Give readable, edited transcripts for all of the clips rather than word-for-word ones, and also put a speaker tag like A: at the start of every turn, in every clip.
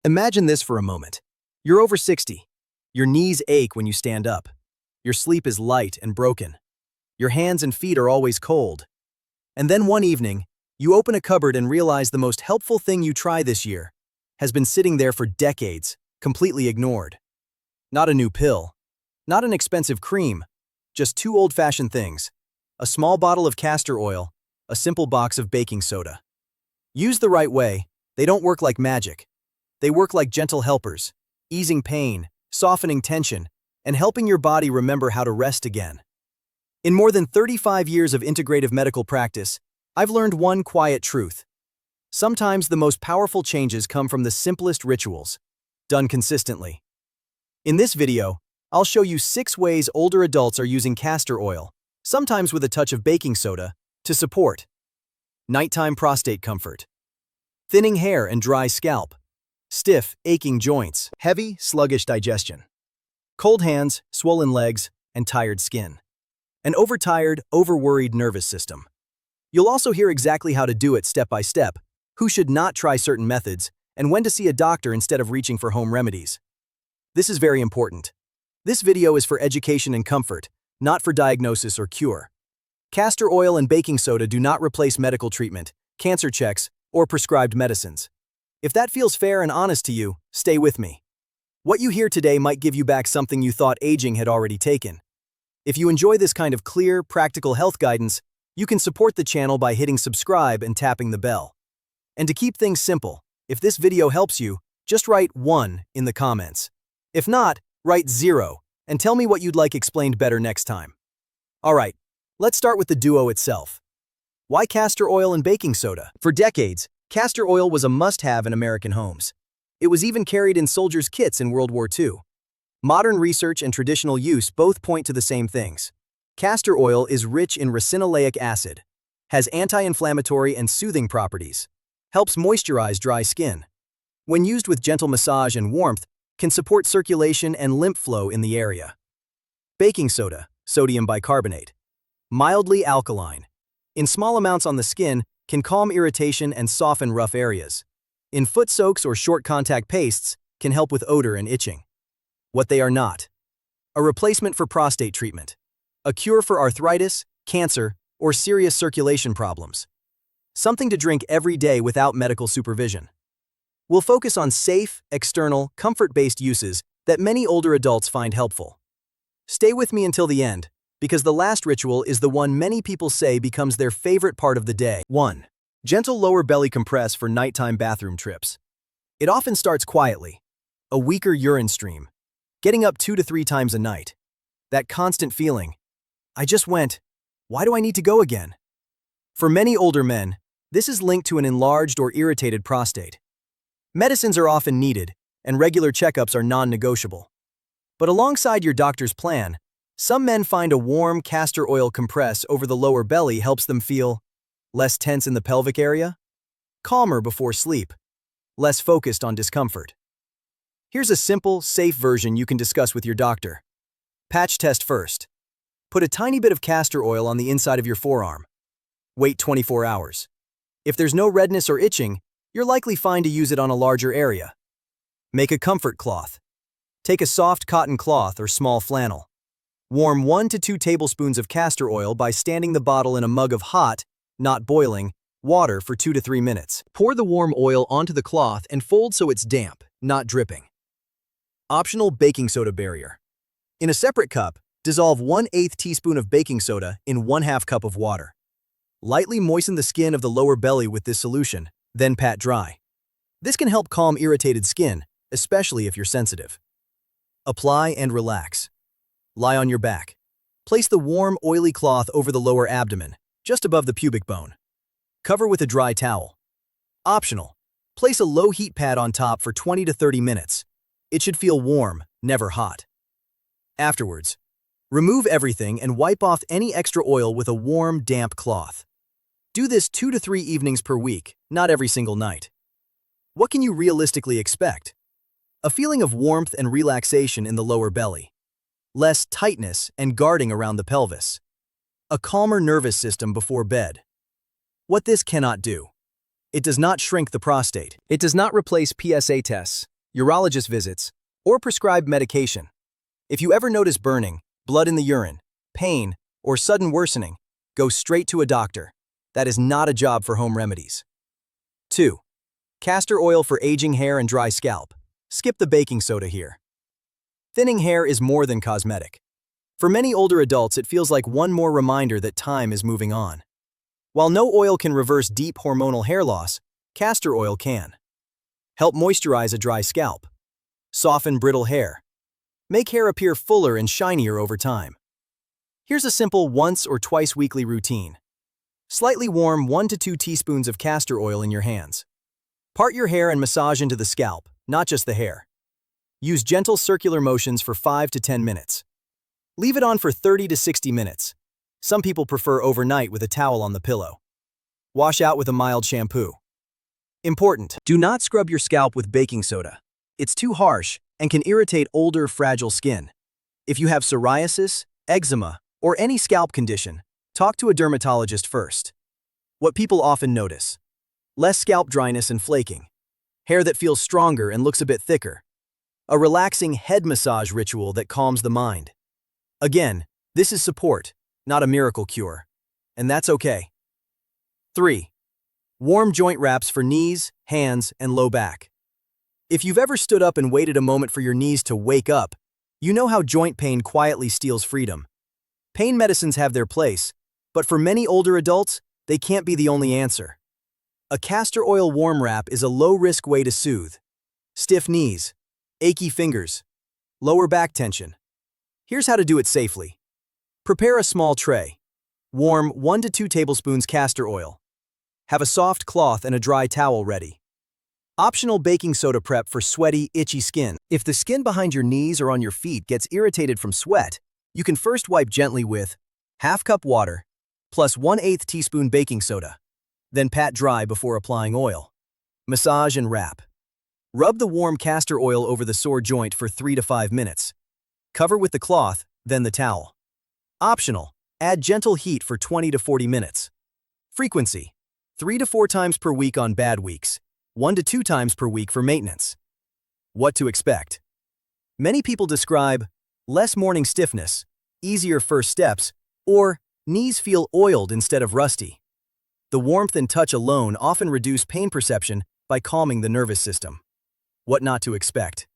A: Imagine this for a moment. You're over 60. Your knees ache when you stand up. Your sleep is light and broken. Your hands and feet are always cold. And then one evening, you open a cupboard and realize the most helpful thing you try this year has been sitting there for decades, completely ignored. Not a new pill, not an expensive cream, just two old-fashioned things: a small bottle of castor oil, a simple box of baking soda. Used the right way, they don't work like magic. They work like gentle helpers, easing pain, softening tension, and helping your body remember how to rest again. In more than 35 years of integrative medical practice, I've learned one quiet truth. Sometimes the most powerful changes come from the simplest rituals, done consistently. In this video, I'll show you 6 ways older adults are using castor oil, sometimes with a touch of baking soda, to support nighttime prostate comfort, thinning hair and dry scalp, stiff, aching joints, heavy, sluggish digestion, cold hands, swollen legs, and tired skin, an overtired, overworried nervous system. You'll also hear exactly how to do it step by step, who should not try certain methods, and when to see a doctor instead of reaching for home remedies. This is very important. This video is for education and comfort, not for diagnosis or cure. Castor oil and baking soda do not replace medical treatment, cancer checks, or prescribed medicines. If that feels fair and honest to you, stay with me. What you hear today might give you back something you thought aging had already taken. If you enjoy this kind of clear, practical health guidance, you can support the channel by hitting subscribe and tapping the bell. And to keep things simple, if this video helps you, just write 1 in the comments. If not, write 0 and tell me what you'd like explained better next time. Alright, let's start with the duo itself. Why castor oil and baking soda? For decades, castor oil was a must-have in American homes. It was even carried in soldiers' kits in World War II. Modern research and traditional use both point to the same things. Castor oil is rich in ricinoleic acid, has anti-inflammatory and soothing properties, helps moisturize dry skin. When used with gentle massage and warmth, can support circulation and lymph flow in the area. Baking soda, sodium bicarbonate, mildly alkaline. In small amounts on the skin, can calm irritation and soften rough areas. In foot soaks or short contact pastes, can help with odor and itching. What they are not: a replacement for prostate treatment, a cure for arthritis, cancer, or serious circulation problems. Something to drink every day without medical supervision. We'll focus on safe, external, comfort-based uses that many older adults find helpful. Stay with me until the end, because the last ritual is the one many people say becomes their favorite part of the day. 1. Gentle lower belly compress for nighttime bathroom trips. It often starts quietly. A weaker urine stream. Getting up 2 to 3 times a night. That constant feeling, I just went, why do I need to go again? For many older men, this is linked to an enlarged or irritated prostate. Medicines are often needed, and regular checkups are non-negotiable. But alongside your doctor's plan, some men find a warm castor oil compress over the lower belly helps them feel less tense in the pelvic area, calmer before sleep, less focused on discomfort. Here's a simple, safe version you can discuss with your doctor. Patch test first. Put a tiny bit of castor oil on the inside of your forearm. Wait 24 hours. If there's no redness or itching, you're likely fine to use it on a larger area. Make a comfort cloth. Take a soft cotton cloth or small flannel. Warm 1 to 2 tablespoons of castor oil by standing the bottle in a mug of hot, not boiling, water for 2 to 3 minutes. Pour the warm oil onto the cloth and fold so it's damp, not dripping. Optional baking soda barrier. In a separate cup, dissolve 1/8 teaspoon of baking soda in 1/2 cup of water. Lightly moisten the skin of the lower belly with this solution, then pat dry. This can help calm irritated skin, especially if you're sensitive. Apply and relax. Lie on your back. Place the warm, oily cloth over the lower abdomen, just above the pubic bone. Cover with a dry towel. Optional. Place a low heat pad on top for 20 to 30 minutes. It should feel warm, never hot. Afterwards, remove everything and wipe off any extra oil with a warm, damp cloth. Do this 2 to 3 evenings per week, not every single night. What can you realistically expect? A feeling of warmth and relaxation in the lower belly. Less tightness and guarding around the pelvis. A calmer nervous system before bed. What this cannot do: it does not shrink the prostate. It does not replace PSA tests, urologist visits, or prescribed medication. If you ever notice burning, blood in the urine, pain, or sudden worsening, go straight to a doctor. That is not a job for home remedies. 2. Castor oil for aging hair and dry scalp. Skip the baking soda here. Thinning hair is more than cosmetic. For many older adults, it feels like one more reminder that time is moving on. While no oil can reverse deep hormonal hair loss, castor oil can. Help moisturize a dry scalp. Soften brittle hair. Make hair appear fuller and shinier over time. Here's a simple once or twice weekly routine. Slightly warm 1 to 2 teaspoons of castor oil in your hands. Part your hair and massage into the scalp, not just the hair. Use gentle circular motions for 5 to 10 minutes. Leave it on for 30 to 60 minutes. Some people prefer overnight with a towel on the pillow. Wash out with a mild shampoo. Important: do not scrub your scalp with baking soda. It's too harsh and can irritate older, fragile skin. If you have psoriasis, eczema, or any scalp condition, talk to a dermatologist first. What people often notice: less scalp dryness and flaking, hair that feels stronger and looks a bit thicker, a relaxing head massage ritual that calms the mind. Again, this is support, not a miracle cure, and that's okay. 3. Warm joint wraps for knees, hands, and low back. If you've ever stood up and waited a moment for your knees to wake up, you know how joint pain quietly steals freedom. Pain medicines have their place, but for many older adults, they can't be the only answer. A castor oil warm wrap is a low-risk way to soothe stiff knees, achy fingers, lower back tension. Here's how to do it safely. Prepare a small tray. Warm 1 to 2 tablespoons castor oil. Have a soft cloth and a dry towel ready. Optional baking soda prep for sweaty, itchy skin. If the skin behind your knees or on your feet gets irritated from sweat, you can first wipe gently with ½ cup water plus 1/8 teaspoon baking soda. Then pat dry before applying oil. Massage and wrap. Rub the warm castor oil over the sore joint for 3 to 5 minutes. Cover with the cloth, then the towel. Optional: add gentle heat for 20 to 40 minutes. Frequency: 3 to 4 times per week on bad weeks, 1 to 2 times per week for maintenance. What to expect? Many people describe less morning stiffness, easier first steps, or knees feel oiled instead of rusty. The warmth and touch alone often reduce pain perception by calming the nervous system. What not to expect?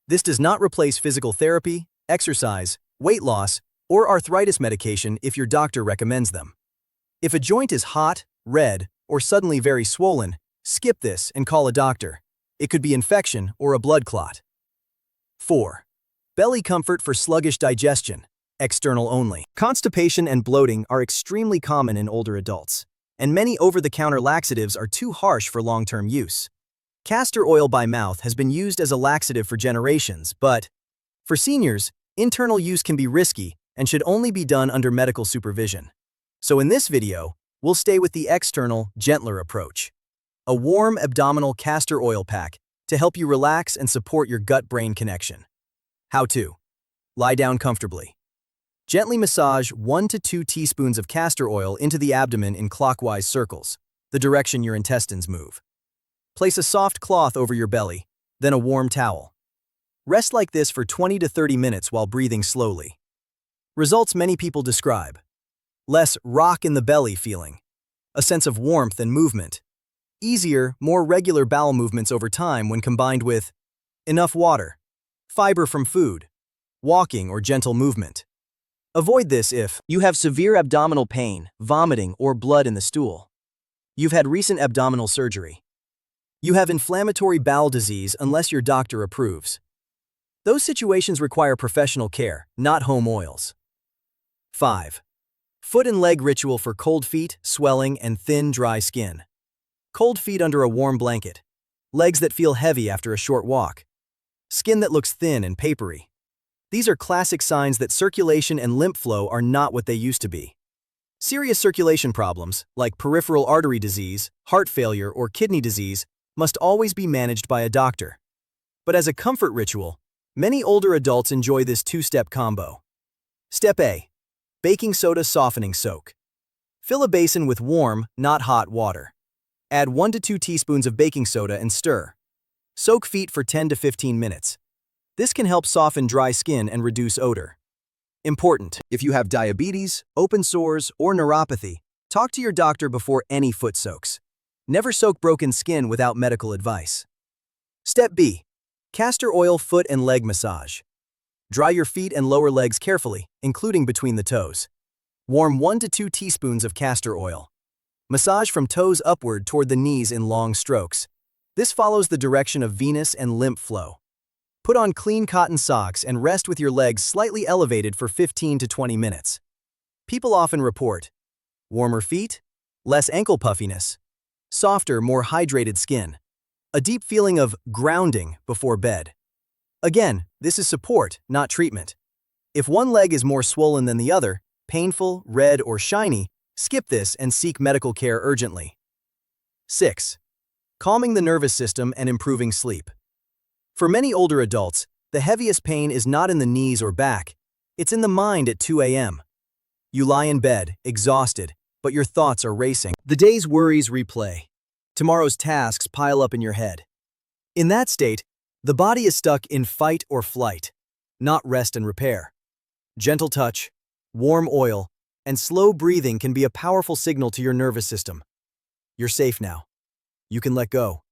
A: This does not replace physical therapy, exercise, weight loss, or arthritis medication if your doctor recommends them. If a joint is hot, red, or suddenly very swollen, skip this and call a doctor. It could be infection or a blood clot. 4. Belly comfort for sluggish digestion, external only. Constipation and bloating are extremely common in older adults, and many over-the-counter laxatives are too harsh for long-term use. Castor oil by mouth has been used as a laxative for generations, but for seniors, internal use can be risky and should only be done under medical supervision. So in this video, we'll stay with the external, gentler approach. A warm abdominal castor oil pack to help you relax and support your gut-brain connection. How to: lie down comfortably. Gently massage 1 to 2 teaspoons of castor oil into the abdomen in clockwise circles, the direction your intestines move. Place a soft cloth over your belly, then a warm towel. Rest like this for 20 to 30 minutes while breathing slowly. Results many people describe: less rock in the belly feeling, a sense of warmth and movement, easier, more regular bowel movements over time when combined with enough water, fiber from food, walking or gentle movement. Avoid this if you have severe abdominal pain, vomiting, or blood in the stool. You've had recent abdominal surgery. You have inflammatory bowel disease unless your doctor approves. Those situations require professional care, not home oils. 5. Foot and leg ritual for cold feet, swelling, and thin, dry skin. Cold feet under a warm blanket. Legs that feel heavy after a short walk. Skin that looks thin and papery. These are classic signs that circulation and lymph flow are not what they used to be. Serious circulation problems, like peripheral artery disease, heart failure, or kidney disease, must always be managed by a doctor. But as a comfort ritual, many older adults enjoy this two-step combo. Step A: baking soda softening soak. Fill a basin with warm, not hot water. Add 1 to 2 teaspoons of baking soda and stir. Soak feet for 10 to 15 minutes. This can help soften dry skin and reduce odor. Important: if you have diabetes, open sores, or neuropathy, talk to your doctor before any foot soaks. Never soak broken skin without medical advice. Step B. Castor oil foot and leg massage. Dry your feet and lower legs carefully, including between the toes. Warm 1 to 2 teaspoons of castor oil. Massage from toes upward toward the knees in long strokes. This follows the direction of venous and lymph flow. Put on clean cotton socks and rest with your legs slightly elevated for 15 to 20 minutes. People often report warmer feet, less ankle puffiness, softer, more hydrated skin, a deep feeling of grounding before bed. Again, this is support, not treatment. If one leg is more swollen than the other, painful, red, or shiny, skip this and seek medical care urgently. 6. Calming the nervous system and improving sleep. For many older adults, the heaviest pain is not in the knees or back, it's in the mind at 2 a.m. You lie in bed, exhausted, but your thoughts are racing. The day's worries replay. Tomorrow's tasks pile up in your head. In that state, the body is stuck in fight or flight, not rest and repair. Gentle touch, warm oil, and slow breathing can be a powerful signal to your nervous system. You're safe now. You can let go.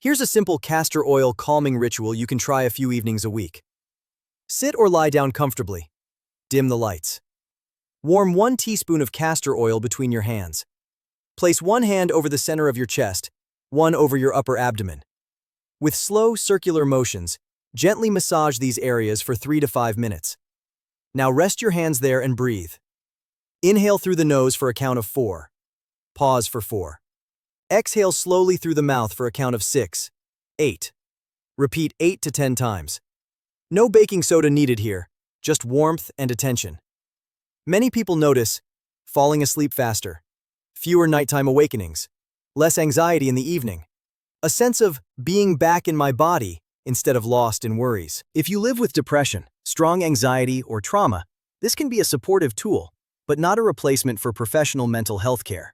A: Here's a simple castor oil calming ritual you can try a few evenings a week. Sit or lie down comfortably. Dim the lights. Warm 1 teaspoon of castor oil between your hands. Place one hand over the center of your chest, one over your upper abdomen. With slow, circular motions, gently massage these areas for 3 to 5 minutes. Now rest your hands there and breathe. Inhale through the nose for a count of 4. Pause for 4. Exhale slowly through the mouth for a count of 6, 8. Repeat 8 to 10 times. No baking soda needed here, just warmth and attention. Many people notice falling asleep faster, fewer nighttime awakenings, less anxiety in the evening, a sense of being back in my body instead of lost in worries. If you live with depression, strong anxiety, or trauma, this can be a supportive tool, but not a replacement for professional mental health care.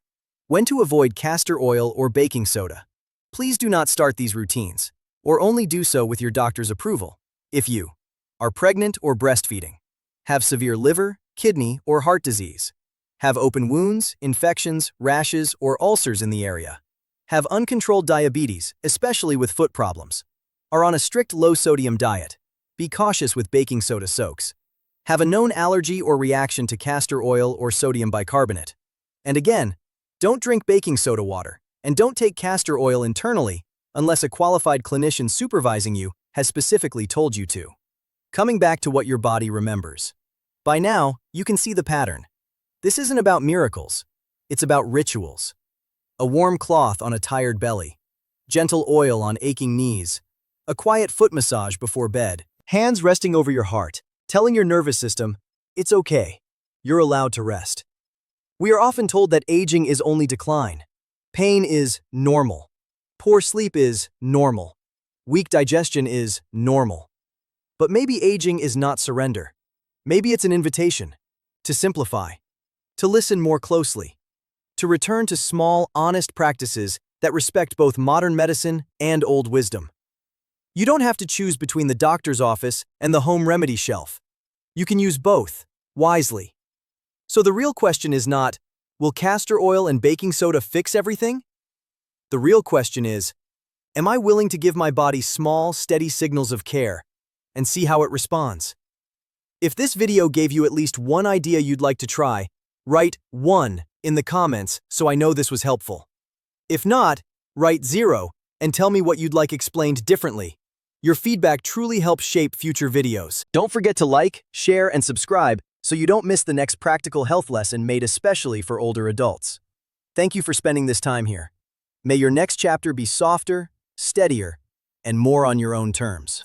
A: When to avoid castor oil or baking soda. Please do not start these routines, or only do so with your doctor's approval. If you are pregnant or breastfeeding, have severe liver, kidney, or heart disease, have open wounds, infections, rashes, or ulcers in the area, have uncontrolled diabetes, especially with foot problems, are on a strict low-sodium diet, be cautious with baking soda soaks, have a known allergy or reaction to castor oil or sodium bicarbonate, and again, don't drink baking soda water, and don't take castor oil internally unless a qualified clinician supervising you has specifically told you to. Coming back to what your body remembers. By now, you can see the pattern. This isn't about miracles, it's about rituals. A warm cloth on a tired belly, gentle oil on aching knees, a quiet foot massage before bed, hands resting over your heart, telling your nervous system, it's okay, you're allowed to rest. We are often told that aging is only decline. Pain is normal. Poor sleep is normal. Weak digestion is normal. But maybe aging is not surrender. Maybe it's an invitation to simplify, to listen more closely, to return to small, honest practices that respect both modern medicine and old wisdom. You don't have to choose between the doctor's office and the home remedy shelf. You can use both, wisely. So the real question is not, will castor oil and baking soda fix everything? The real question is, am I willing to give my body small, steady signals of care and see how it responds? If this video gave you at least one idea you'd like to try, write 1 in the comments so I know this was helpful. If not, write 0 and tell me what you'd like explained differently. Your feedback truly helps shape future videos. Don't forget to like, share, and subscribe so you don't miss the next practical health lesson made especially for older adults. Thank you for spending this time here. May your next chapter be softer, steadier, and more on your own terms.